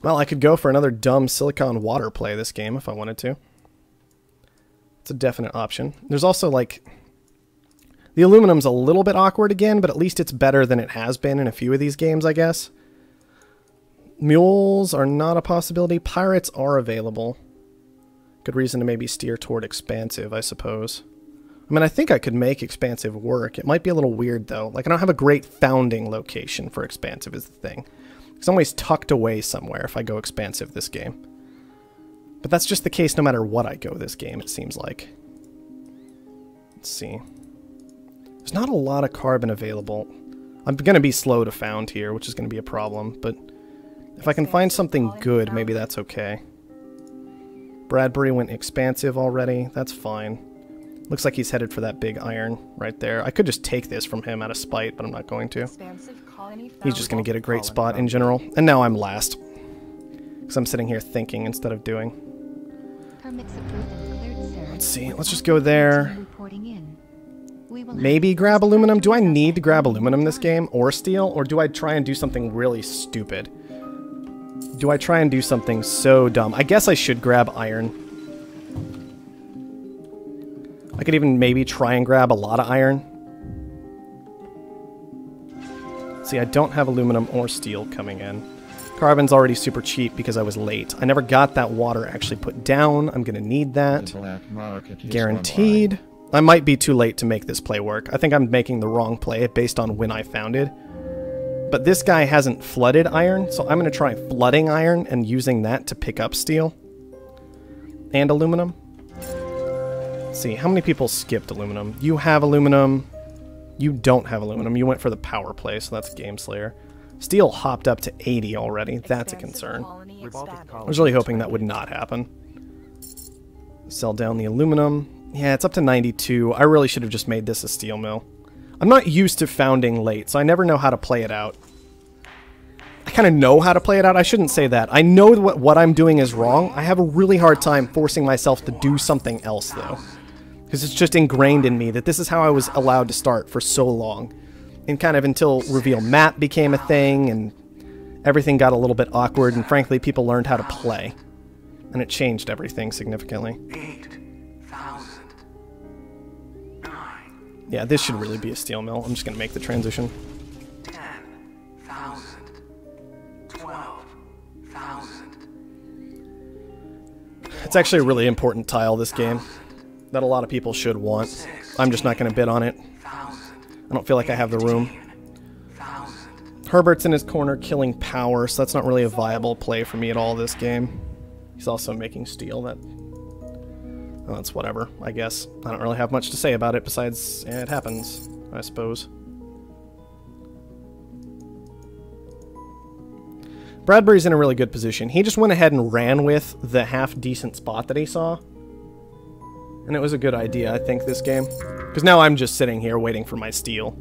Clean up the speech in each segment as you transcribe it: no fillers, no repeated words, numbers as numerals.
Well, I could go for another dumb silicon water play this game if I wanted to. It's a definite option. There's also, like... The aluminum's a little bit awkward again, but at least it's better than it has been in a few of these games, I guess. Mules are not a possibility. Pirates are available. Good reason to maybe steer toward Expansive, I suppose. I mean, I think I could make Expansive work. It might be a little weird, though. Like, I don't have a great founding location for Expansive is the thing. It's always tucked away somewhere if I go Expansive this game. But that's just the case no matter what I go this game, it seems like. Let's see. There's not a lot of carbon available. I'm going to be slow to found here, which is going to be a problem, but if I can find something good, maybe that's okay. Bradbury went Expansive already. That's fine. Looks like he's headed for that big iron right there. I could just take this from him out of spite, but I'm not going to. He's just going to get a great spot in general. And now I'm last. Because I'm sitting here thinking instead of doing. Let's see. Let's just go there. Maybe grab aluminum. Do I need to grab aluminum this game? Or steel? Or do I try and do something really stupid? Do I try and do something so dumb? I guess I should grab iron. I could even maybe try and grab a lot of iron. See, I don't have aluminum or steel coming in. Carbon's already super cheap because I was late. I never got that water actually put down. I'm gonna need that. Guaranteed. I might be too late to make this play work. I think I'm making the wrong play based on when I found it. But this guy hasn't flooded iron, so I'm gonna try flooding iron and using that to pick up steel. And aluminum. Let's see, how many people skipped aluminum? You have aluminum. You don't have aluminum. You went for the power play, so that's Game Slayer. Steel hopped up to 80 already. That's a concern. I was really hoping that would not happen. Sell down the aluminum. Yeah, it's up to 92. I really should have just made this a steel mill. I'm not used to founding late, so I never know how to play it out. I kind of know how to play it out. I shouldn't say that. I know what I'm doing is wrong. I have a really hard time forcing myself to do something else, though. Because it's just ingrained in me that this is how I was allowed to start for so long. And kind of until Reveal Map became a thing, and everything got a little bit awkward, and frankly, people learned how to play. And it changed everything significantly. 8,000. 9. Yeah, this should really be a steel mill. I'm just going to make the transition. 10,000. 12,000. It's actually a really important tile, this game, that a lot of people should want. I'm just not going to bid on it. I don't feel like I have the room. Herbert's in his corner killing power, so that's not really a viable play for me at all this game. He's also making steel. Well, that's whatever, I guess. I don't really have much to say about it besides it happens, I suppose. Bradbury's in a really good position. He just went ahead and ran with the half-decent spot that he saw. And it was a good idea, I think, this game. Because now I'm just sitting here waiting for my steel.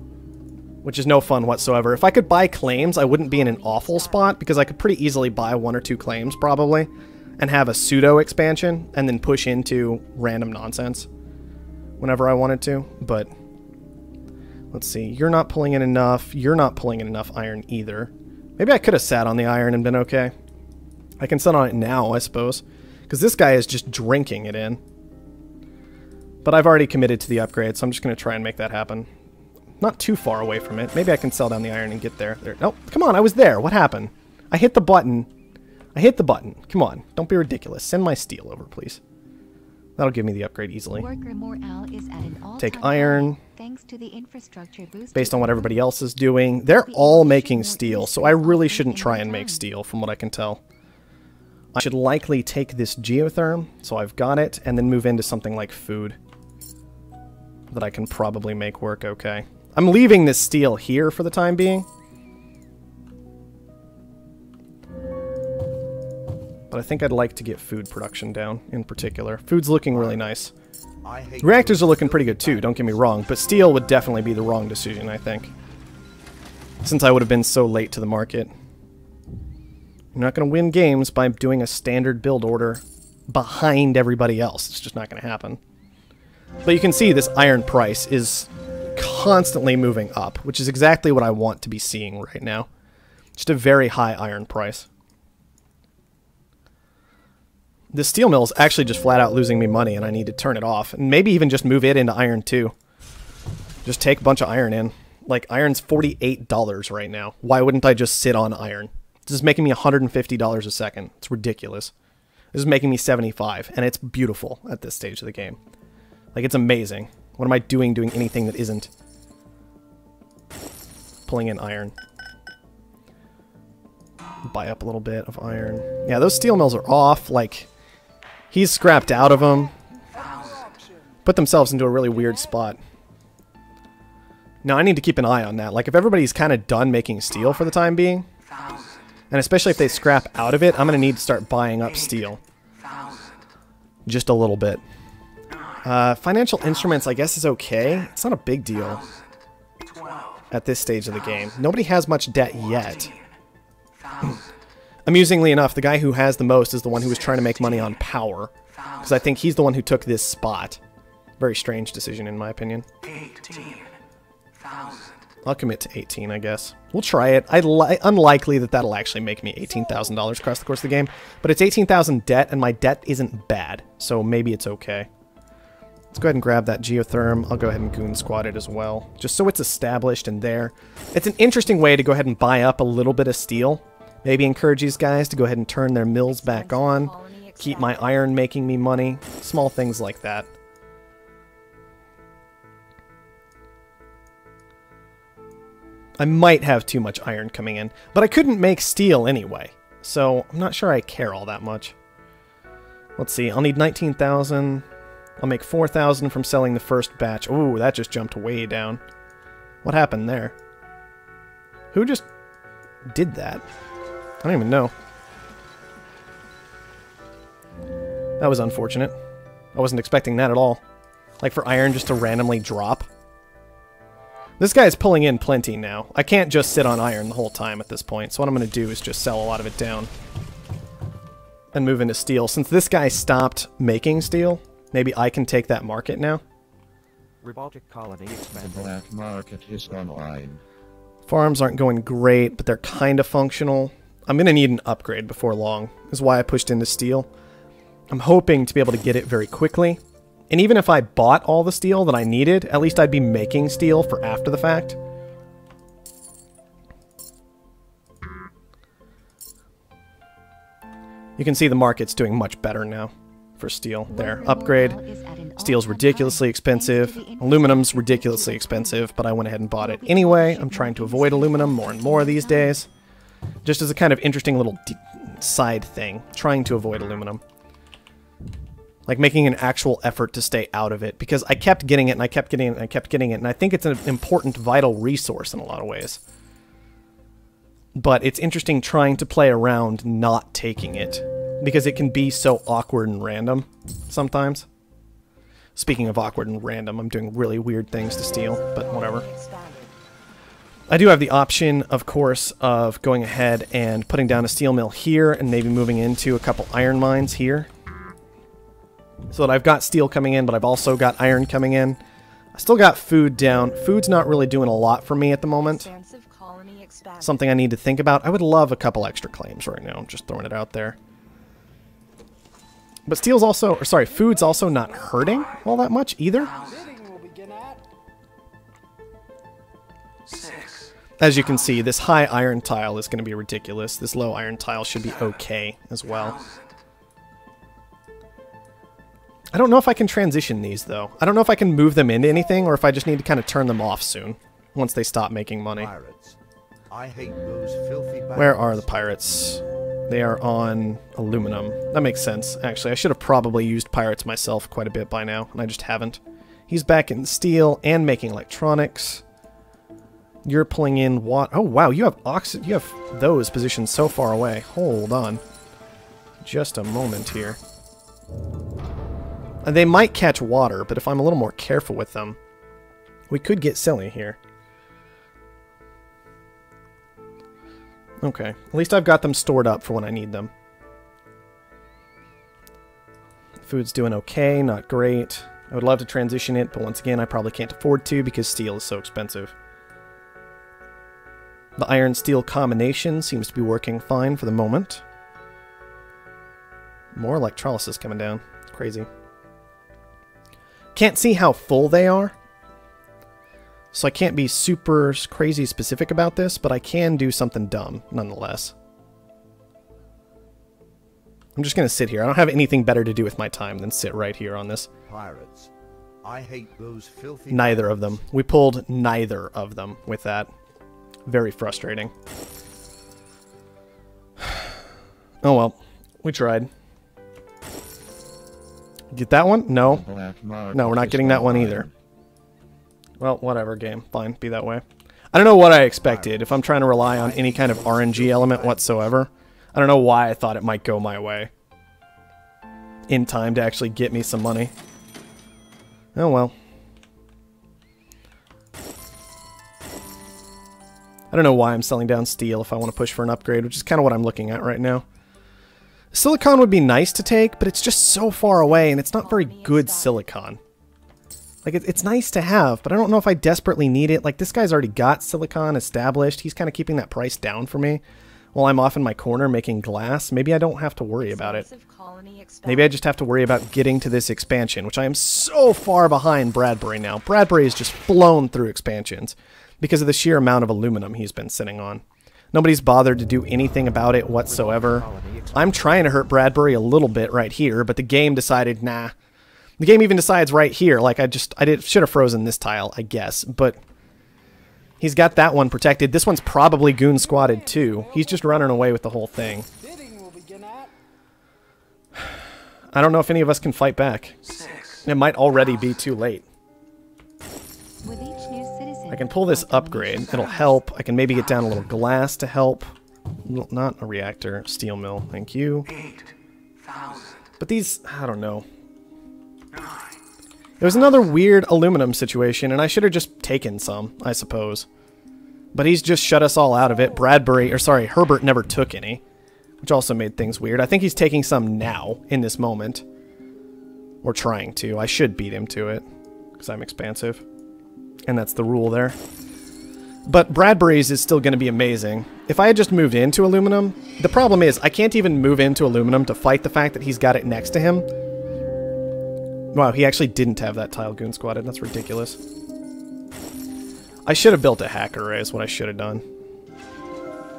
Which is no fun whatsoever. If I could buy claims, I wouldn't be in an awful spot, because I could pretty easily buy 1 or 2 claims, probably, and have a pseudo expansion, and then push into random nonsense whenever I wanted to. But, let's see. You're not pulling in enough. You're not pulling in enough iron either. Maybe I could have sat on the iron and been okay. I can sit on it now, I suppose. Because this guy is just drinking it in. But I've already committed to the upgrade, so I'm just going to try and make that happen. Not too far away from it. Maybe I can sell down the iron and get there. Nope, come on, I was there. What happened? I hit the button. I hit the button. Come on, don't be ridiculous. Send my steel over, please. That'll give me the upgrade easily. Worker morale is at an all-time Take iron. high, thanks to the infrastructure boost Based on what everybody else is doing. They're all making steel, so I really shouldn't try and make steel, from what I can tell. I should likely take this geotherm, so I've got it, and then move into something like food that I can probably make work okay. I'm leaving this steel here for the time being. But I think I'd like to get food production down, in particular. Food's looking really nice. Reactors are looking pretty good too, don't get me wrong, but steel would definitely be the wrong decision, I think. Since I would have been so late to the market. You're not going to win games by doing a standard build order behind everybody else. It's just not going to happen. But you can see this iron price is constantly moving up, which is exactly what I want to be seeing right now. Just a very high iron price. The steel mill is actually just flat out losing me money, and I need to turn it off. And maybe even just move it into iron, too. Just take a bunch of iron in. Like, iron's $48 right now. Why wouldn't I just sit on iron? This is making me $150 a second. It's ridiculous. This is making me $75, and it's beautiful at this stage of the game. Like, it's amazing. What am I doing anything that isn't pulling in iron? Buy up a little bit of iron. Yeah, those steel mills are off. Like, he's scrapped out of them. Put themselves into a really weird spot. Now, I need to keep an eye on that. Like, if everybody's kind of done making steel for the time being, and especially if they scrap out of it, I'm going to need to start buying up steel. Just a little bit. Financial instruments, I guess, is okay. It's not a big deal at this stage of the game. Nobody has much debt yet. Amusingly enough, the guy who has the most is the one who was trying to make money on power. Because I think he's the one who took this spot. Very strange decision, in my opinion. I'll commit to 18, I guess. We'll try it. Unlikely that that'll actually make me $18,000 across the course of the game. But it's 18,000 debt, and my debt isn't bad. So maybe it's okay. Let's go ahead and grab that geotherm. I'll go ahead and goon squad it as well. Just so it's established and there. It's an interesting way to go ahead and buy up a little bit of steel. Maybe encourage these guys to go ahead and turn their mills back on. Keep my iron making me money. Small things like that. I might have too much iron coming in, but I couldn't make steel anyway, so I'm not sure I care all that much. Let's see, I'll need 19,000. I'll make 4,000 from selling the first batch. Ooh, that just jumped way down. What happened there? Who just did that? I don't even know. That was unfortunate. I wasn't expecting that at all. Like for iron just to randomly drop. This guy is pulling in plenty now. I can't just sit on iron the whole time at this point, so what I'm going to do is just sell a lot of it down. And move into steel. Since this guy stopped making steel, maybe I can take that market now. Robotic colony expanded. The black market is online. Farms aren't going great, but they're kind of functional. I'm going to need an upgrade before long, is why I pushed into steel. I'm hoping to be able to get it very quickly. And even if I bought all the steel that I needed, at least I'd be making steel for after the fact. You can see the market's doing much better now for steel. There, upgrade. Steel's ridiculously expensive. Aluminum's ridiculously expensive, but I went ahead and bought it anyway. I'm trying to avoid aluminum more and more these days. Just as a kind of interesting little side thing, trying to avoid aluminum. Like making an actual effort to stay out of it, because I kept getting it and I kept getting it and I kept getting it, and I think it's an important, vital resource in a lot of ways. But it's interesting trying to play around not taking it, because it can be so awkward and random sometimes. Speaking of awkward and random, I'm doing really weird things to steal, but whatever. I do have the option, of course, of going ahead and putting down a steel mill here and maybe moving into a couple iron mines here. So that I've got steel coming in, but I've also got iron coming in. I still got food down. Food's not really doing a lot for me at the moment. Something I need to think about. I would love a couple extra claims right now. I'm just throwing it out there. But steel's also, or sorry, food's also not hurting all that much either. As you can see, this high iron tile is going to be ridiculous. This low iron tile should be okay as well. I don't know if I can transition these, though. I don't know if I can move them into anything, or if I just need to kind of turn them off soon, once they stop making money. Pirates. I hate those filthy bastards. Where are the pirates? They are on aluminum. That makes sense, actually. I should have probably used pirates myself quite a bit by now, and I just haven't. He's back in steel and making electronics. You're pulling in water. Oh, wow, you have you have those positioned so far away. Hold on. Just a moment here. They might catch water, but if I'm a little more careful with them, we could get silly here. Okay, at least I've got them stored up for when I need them. Food's doing okay, not great. I would love to transition it, but once again, I probably can't afford to because steel is so expensive. The iron-steel combination seems to be working fine for the moment. More electrolysis coming down. It's crazy. Can't see how full they are. So I can't be super crazy specific about this, but I can do something dumb, nonetheless. I'm just going to sit here. I don't have anything better to do with my time than sit right here on this. Pirates. I hate those filthy... Neither of them. We pulled neither of them with that. Very frustrating. Oh well. We tried. Get that one? No. No, we're not getting that one either. Well, whatever, game. Fine, be that way. I don't know what I expected. If I'm trying to rely on any kind of RNG element whatsoever, I don't know why I thought it might go my way in time to actually get me some money. Oh well. I don't know why I'm selling down steel if I want to push for an upgrade, which is kind of what I'm looking at right now. Silicon would be nice to take, but it's just so far away, and it's not very good silicon. Like, it's nice to have, but I don't know if I desperately need it. Like, this guy's already got silicon established. He's kind of keeping that price down for me while I'm off in my corner making glass. Maybe I don't have to worry about it. Maybe I just have to worry about getting to this expansion, which I am so far behind Bradbury now. Bradbury has just flown through expansions because of the sheer amount of aluminum he's been sitting on. Nobody's bothered to do anything about it whatsoever. I'm trying to hurt Bradbury a little bit right here, but the game decided, nah. The game even decides right here, like should have frozen this tile, I guess, but he's got that one protected. This one's probably goon squatted too. He's just running away with the whole thing. I don't know if any of us can fight back. It might already be too late. With each new citizen, I can pull this upgrade. It'll help. I can maybe get down a little glass to help. Not a reactor. Steel mill. Thank you. 8,000. But these, I don't know. It was another weird aluminum situation, and I should have just taken some, I suppose. But he's just shut us all out of it. Herbert never took any, which also made things weird. I think he's taking some now, in this moment. Or trying to. I should beat him to it, because I'm expansive. And that's the rule there. But Bradbury's is still going to be amazing. If I had just moved into aluminum, the problem is I can't even move into aluminum to fight the fact that he's got it next to him. Wow, he actually didn't have that tile goon squatted. That's ridiculous. I should have built a hack array is what I should have done.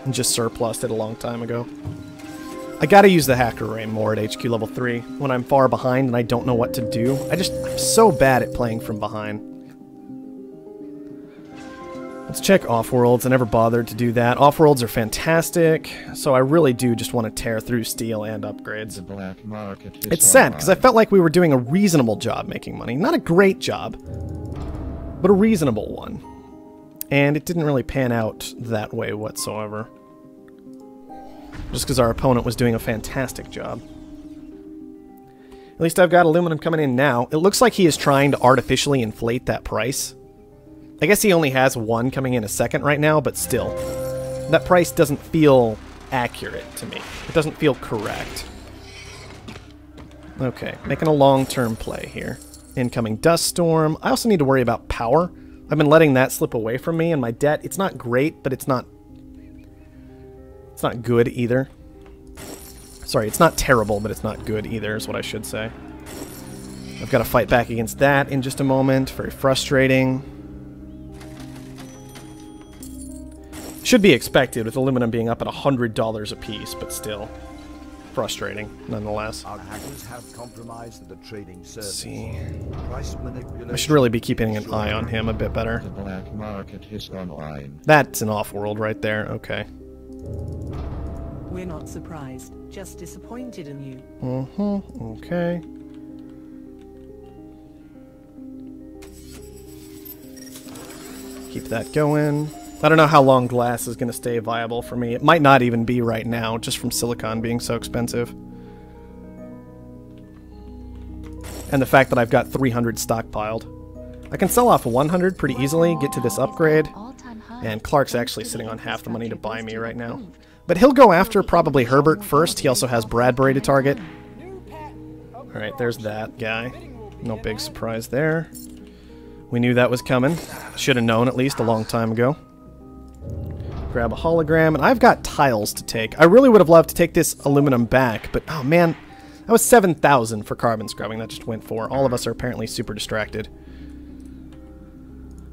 And just surplused it a long time ago. I gotta use the hack array more at HQ level 3 when I'm far behind and I don't know what to do. I'm so bad at playing from behind. Let's check Offworlds. I never bothered to do that. Offworlds are fantastic, so I really do just want to tear through steel and upgrades. The black market is It's sad, because I felt like we were doing a reasonable job making money. Not a great job, but a reasonable one. And it didn't really pan out that way whatsoever. Just because our opponent was doing a fantastic job. At least I've got aluminum coming in now. It looks like he is trying to artificially inflate that price. I guess he only has one coming in a second right now, but still. That price doesn't feel accurate to me. It doesn't feel correct. Okay, making a long-term play here. Incoming dust storm. I also need to worry about power. I've been letting that slip away from me, and my debt, it's not great, but it's not good either. Sorry, it's not terrible, but it's not good either, is what I should say. I've got to fight back against that in just a moment. Very frustrating. Should be expected with aluminum being up at $100 a piece, but still frustrating nonetheless. Our hackers have compromised the trading service. Let's see. Price manipulation. I should really be keeping an eye on him a bit better. The black market is online. That's an Offworld right there. Okay. We're not surprised, just disappointed in you. Okay. Keep that going. I don't know how long glass is going to stay viable for me. It might not even be right now, just from silicon being so expensive. And the fact that I've got 300 stockpiled. I can sell off 100 pretty easily, get to this upgrade. And Clark's actually sitting on half the money to buy me right now. But he'll go after probably Herbert first. He also has Bradbury to target. Alright, there's that guy. No big surprise there. We knew that was coming. Should have known at least a long time ago. Grab a hologram, and I've got tiles to take. I really would have loved to take this aluminum back, but oh man, That was 7,000 for carbon scrubbing. That just went for. All of us are apparently super distracted.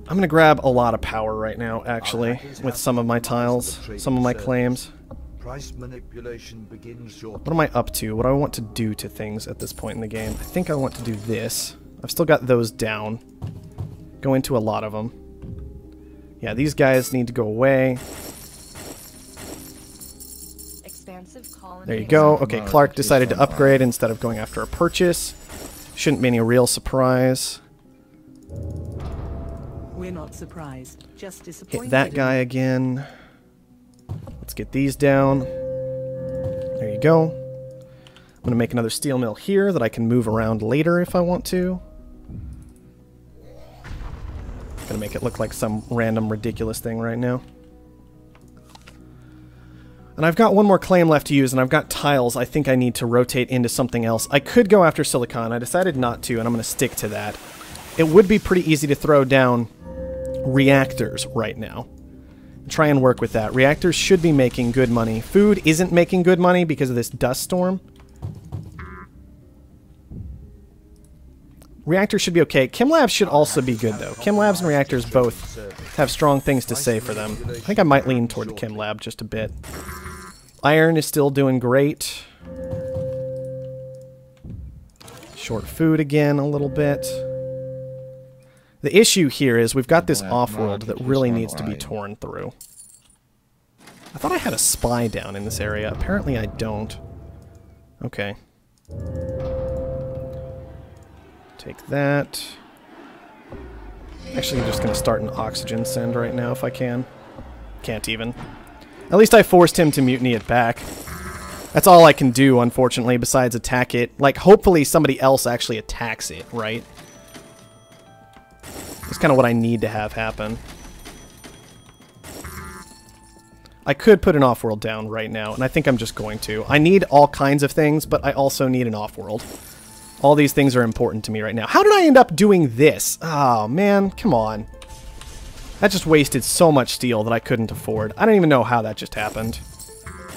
I'm going to grab a lot of power right now, actually, with some of my tiles, some of my claims. Price manipulation begins shortly. What am I up to? What do I want to do to things at this point in the game? I think I want to do this. I've still got those down. Go into a lot of them. Yeah, these guys need to go away. Expansive colony. There you go. Okay, Clark decided to upgrade instead of going after a purchase. Shouldn't be any real surprise. We're not surprised, just disappointed. Hit that guy again. Let's get these down. There you go. I'm going to make another steel mill here that I can move around later if I want to. Gonna make it look like some random ridiculous thing right now. And I've got one more claim left to use, and I've got tiles I think I need to rotate into something else. I could go after silicon. I decided not to, and I'm going to stick to that. It would be pretty easy to throw down reactors right now. Try and work with that. Reactors should be making good money. Food isn't making good money because of this dust storm. Reactors should be okay. Chem labs should also be good, though. Chem labs and reactors both have strong things to say for them. I think I might lean toward the chem lab just a bit. Iron is still doing great. Short food again a little bit. The issue here is we've got this Offworld that really needs to be torn through. I thought I had a spy down in this area. Apparently I don't. Okay. Take that. Actually, I'm just going to start an oxygen send right now if I can. Can't even. At least I forced him to mutiny it back. That's all I can do, unfortunately, besides attack it. Like, hopefully somebody else actually attacks it, right? That's kind of what I need to have happen. I could put an Offworld down right now, and I think I'm just going to. I need all kinds of things, but I also need an Offworld. All these things are important to me right now. How did I end up doing this? Oh, man, come on. That just wasted so much steel that I couldn't afford. I don't even know how that just happened.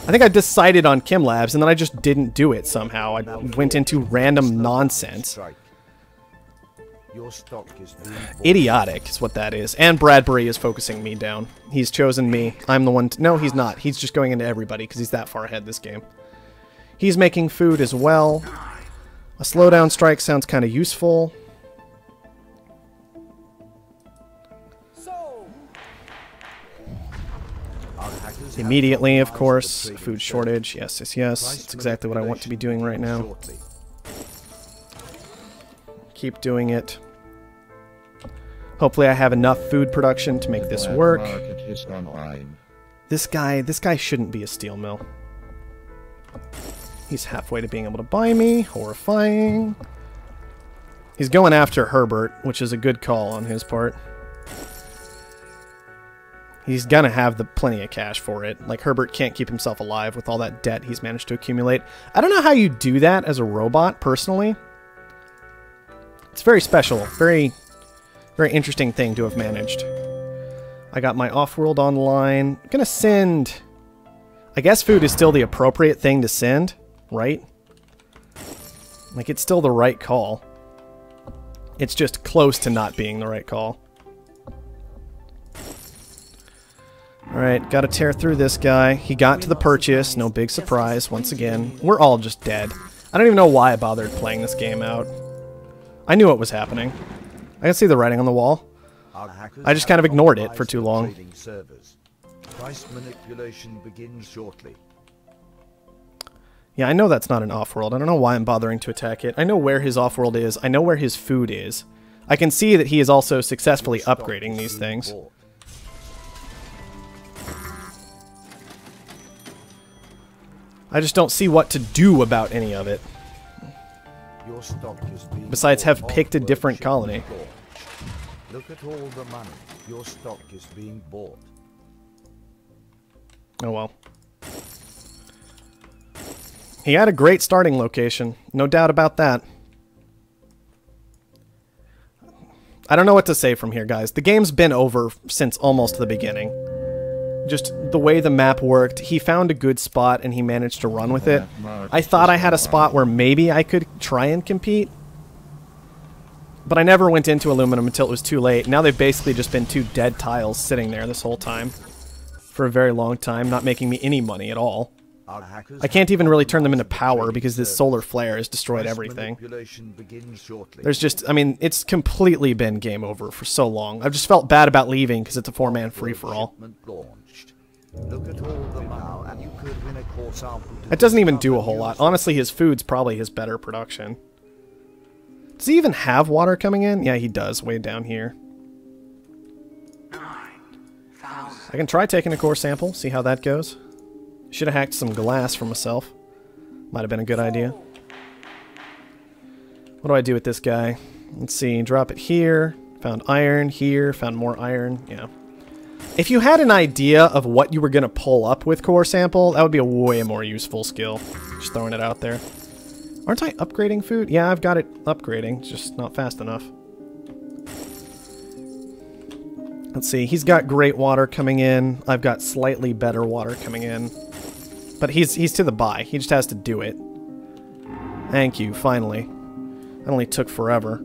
I think I decided on Chem Labs, and then I just didn't do it somehow. I went into random nonsense. Your stock is Idiotic is what that is. And Bradbury is focusing me down. He's chosen me. I'm the one... No, he's not. He's just going into everybody because he's that far ahead this game. He's making food as well. A slowdown strike sounds kind of useful. Immediately, of course. Food shortage. Yes, yes, yes. That's exactly what I want to be doing right now. Keep doing it. Hopefully I have enough food production to make this work. This guy shouldn't be a steel mill. He's halfway to being able to buy me. Horrifying. He's going after Herbert, which is a good call on his part. He's gonna have plenty of cash for it. Like, Herbert can't keep himself alive with all that debt he's managed to accumulate. I don't know how you do that as a robot, personally. It's very special. Very, very interesting thing to have managed. I got my Offworld online. I'm gonna send... I guess food is still the appropriate thing to send, right? Like, it's still the right call. It's just close to not being the right call. Alright, gotta tear through this guy. He got to the purchase, no big surprise, once again. We're all just dead. I don't even know why I bothered playing this game out. I knew what was happening. I can see the writing on the wall. I just kind of ignored it for too long. Price manipulation begins shortly. Yeah, I know that's not an Offworld. I don't know why I'm bothering to attack it. I know where his Offworld is. I know where his food is. I can see that he is also successfully upgrading these things. I just don't see what to do about any of it. Your stock is being Besides have picked a different colony. Look at all the money. Your stock is being bought. Oh well. He had a great starting location. No doubt about that. I don't know what to say from here, guys. The game's been over since almost the beginning. just the way the map worked. He found a good spot and he managed to run with it. I thought I had a spot where maybe I could try and compete, but I never went into aluminum until it was too late. Now they've basically just been 2 dead tiles sitting there this whole time for a very long time, not making me any money at all. I can't even really turn them into power because this solar flare has destroyed everything. There's just, I mean, it's completely been game over for so long. I've just felt bad about leaving because it's a 4-man free-for-all. It doesn't even do a whole lot. Honestly, his food's probably his better production. Does he even have water coming in? Yeah, he does, way down here. I can try taking a core sample, see how that goes. Should have hacked some glass for myself. Might have been a good idea. What do I do with this guy? Let's see, drop it here. Found iron here, found more iron, yeah. If you had an idea of what you were going to pull up with core sample, that would be a way more useful skill. Just throwing it out there. Aren't I upgrading food? Yeah, I've got it upgrading, just not fast enough. Let's see, he's got great water coming in. I've got slightly better water coming in. But he's to the buy. He just has to do it. Thank you, finally. That only took forever.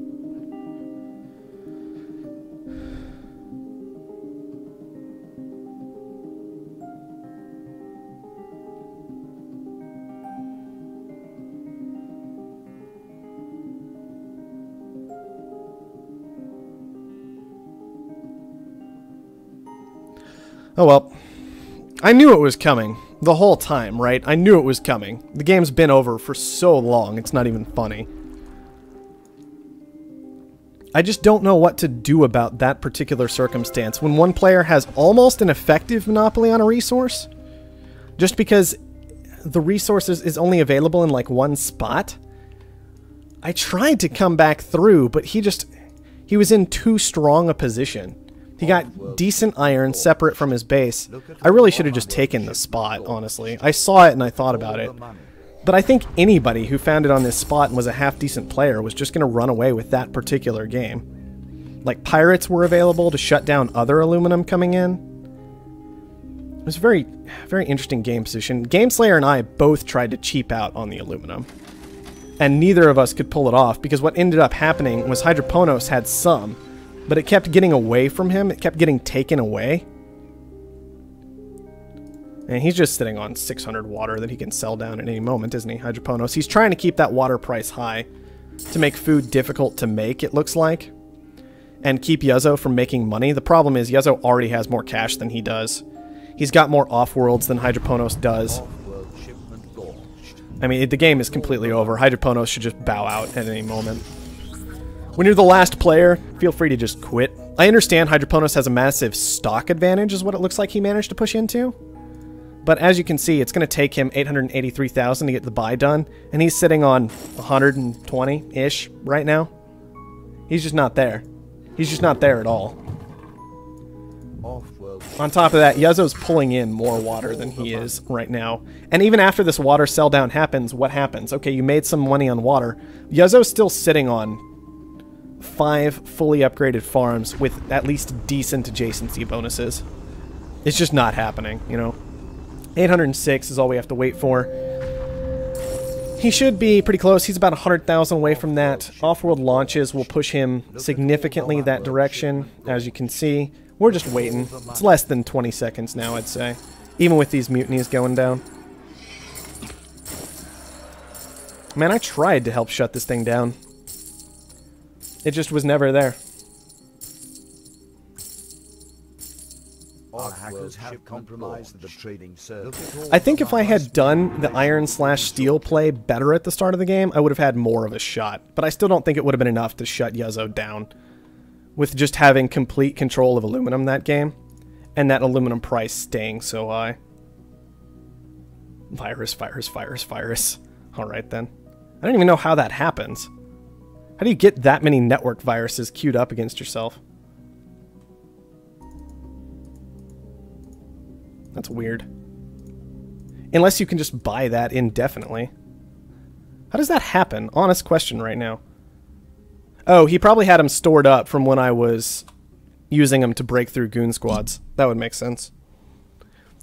Oh well. I knew it was coming. The whole time, right? I knew it was coming. The game's been over for so long, it's not even funny. I just don't know what to do about that particular circumstance when one player has almost an effective monopoly on a resource, just because the resource is only available in like one spot. I tried to come back through, but he was in too strong a position. He got decent iron separate from his base. I really should have just taken the spot, honestly. I saw it and I thought about it. But I think anybody who found it on this spot and was a half-decent player was just going to run away with that particular game. Like, pirates were available to shut down other aluminum coming in. It was a very, very interesting game position. Gameslayer and I both tried to cheap out on the aluminum. And neither of us could pull it off, because what ended up happening was Hydroponos had some, but it kept getting away from him. It kept getting taken away. And he's just sitting on 600 water that he can sell down at any moment, isn't he, Hydroponos? He's trying to keep that water price high to make food difficult to make, it looks like, and keep Yuzzo from making money. The problem is Yuzzo already has more cash than he does. He's got more Offworlds than Hydroponos does. I mean, the game is completely over. Hydroponos should just bow out at any moment. When you're the last player, feel free to just quit. I understand Hydroponos has a massive stock advantage, is what it looks like he managed to push into. But as you can see, it's going to take him 883,000 to get the buy done, and he's sitting on 120-ish right now. He's just not there. He's just not there at all. On top of that, Yuzzo's pulling in more water than he is right now. And even after this water sell down happens, what happens? Okay, you made some money on water. Yuzzo's still sitting on 5 fully upgraded farms with at least decent adjacency bonuses. It's just not happening, you know? 806 is all we have to wait for. He should be pretty close. He's about 100,000 away from that. Offworld launches will push him significantly that direction, as you can see. We're just waiting. It's less than 20 seconds now, I'd say, even with these mutinies going down. Man, I tried to help shut this thing down. It just was never there. Have compromised the trading service. I think if I had done the iron/steel play better at the start of the game, I would have had more of a shot. But I still don't think it would have been enough to shut Yuzzo down. With just having complete control of aluminum that game, and that aluminum price staying so high. Virus, virus, virus, virus. Alright then. I don't even know how that happens. How do you get that many network viruses queued up against yourself? That's weird. Unless you can just buy that indefinitely. How does that happen? Honest question right now. Oh, he probably had them stored up from when I was using them to break through goon squads. That would make sense.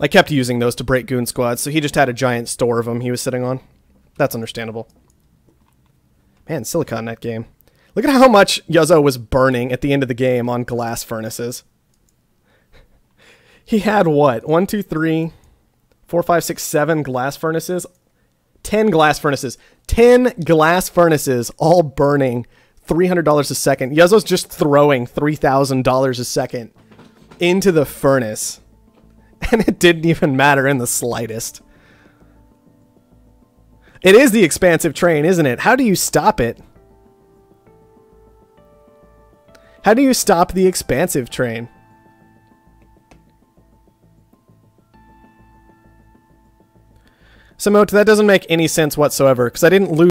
I kept using those to break goon squads, so he just had a giant store of them he was sitting on. That's understandable. Man, Silicon that game. Look at how much Yuzzo was burning at the end of the game on glass furnaces. He had what? 1, 2, 3, 4, 5, 6, 7 glass furnaces? 10 glass furnaces. 10 glass furnaces all burning $300 a second. Yuzzo's just throwing $3,000 a second into the furnace. And it didn't even matter in the slightest. It is the expansive train, isn't it? How do you stop it? How do you stop the expansive train? Samote, that doesn't make any sense whatsoever, because I didn't lose